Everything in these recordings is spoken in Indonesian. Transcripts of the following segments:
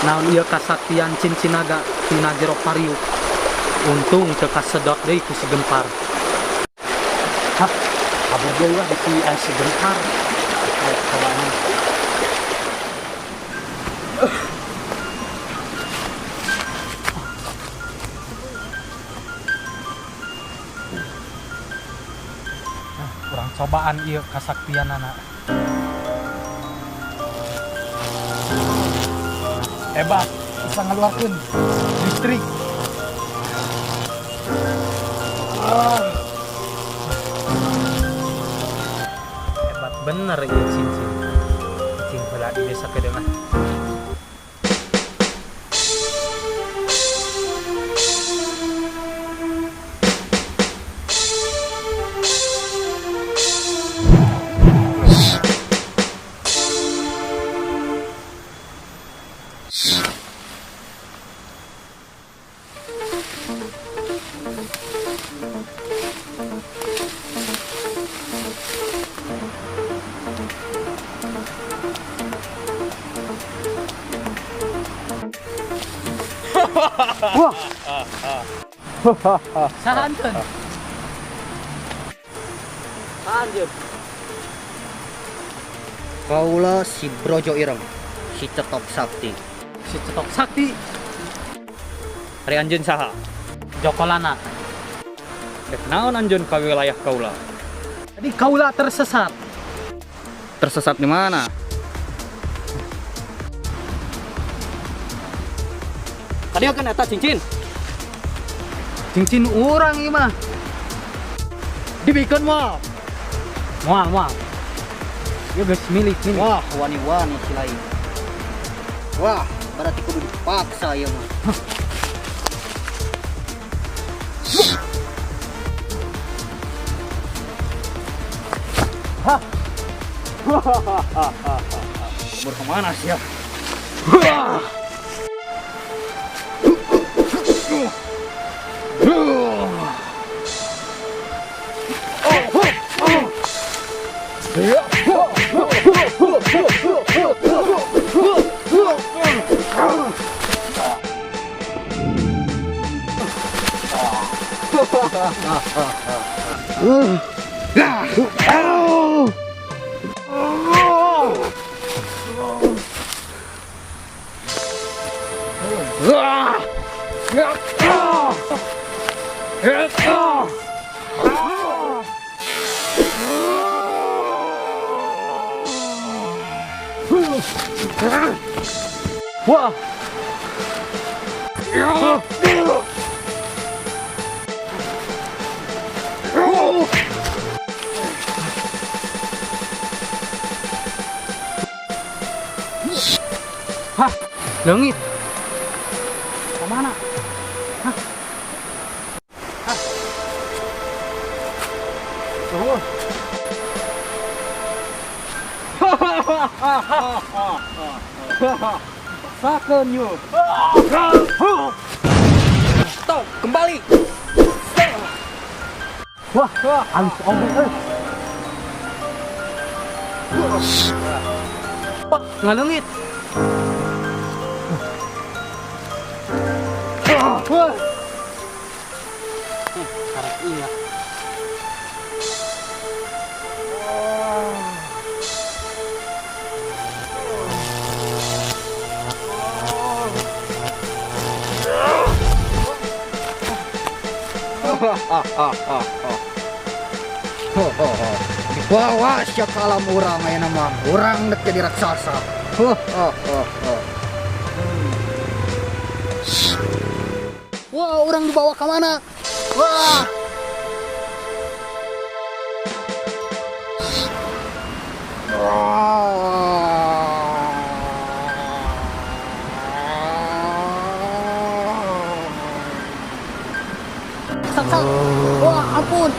naon ieu kasaktian cincin naga tina jero pariuk. Untung teu kasedot deui ku si Gempar. Hah, kabur deui lah si si Gempar. Coba nih. Kurang cobaan ieu kasaktian anak. Hebat, bisa ngeluarkeun listrik. Hebat bener ieu cincin. Cing heula di desa kedeung. Wah. Saranteun. Lanjut. Kaula si Brojo Ireng, si Cetok Sakti. Si Cetok Sakti. Ari anjeun saha? Jokolana. Dek naon anjeun ka wilayah kaula? Jadi kaula tersesat. Tersesat di mana? Kadieu kan eta cincin. Cincin urang ieu mah. Dibikeun moal. Moal. Ieu geus milik. Wah, wani-wani si lain. Wah, berarti kudu dipaksa ieu mah. Hah. Kabur kemana sih ya? Wah. Hah, leungit. Kemana? Hah? Hah? Oh. Sakeun yuk. Stop, kembali. Wah, halus oge euy. Wah, ngaleungit. Wah. Karek ingat. Dibawa sia ka alam urang aya mah. Urang dek jadi raksasa. Wah, urang dibawa ke mana? Wah. Sak. Wah, ampun.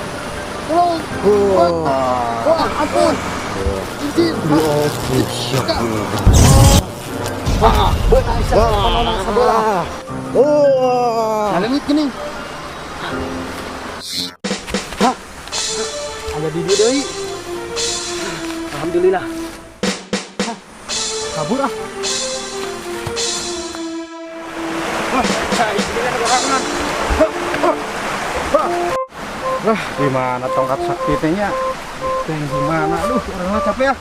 Tolong. Wah, ampun. Izin. Wah, benar Aisyah. Sebelah. Ngalengit gini. Hah? Ada di dia deui. Alhamdulillah. Hah? Kabur ah. Di mana tongkat saktinya? Teng di mana? Aduh, orang capek ya.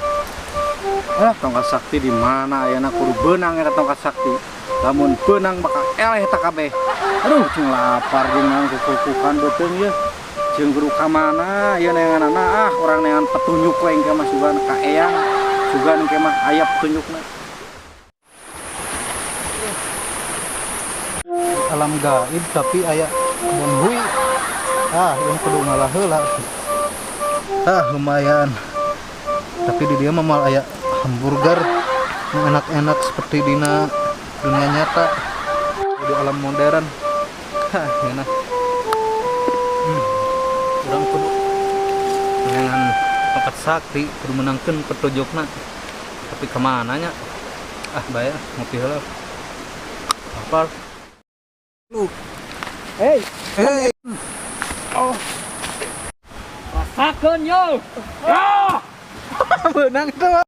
Tongkat sakti di mana? Ayana kudu benang ya tongkat sakti. Lamun benang bakal eleh tak kabeh. Aduh, cing lapar jeung nang kukukan beuteung ya. Jeung kudu ka mana? Ieu neanganna orang neangan petunjuk we engke mah sugan ka eyang. Sugan engke mah aya petunjukna. Alam gaib tapi aya kebun hui. Yang kudu ngalah heula. Lumayan. Tapi di dia mah mal aya hamburger yang enak-enak seperti dina dunia nyata di alam modern. Enak. Urang kudu dengan tongkat sakti kudu menangkeun petunjukna. Tapi kemana nya? Bayar ngopi heula. Apal? Hey. Rasakeun yo. Benang itu mah.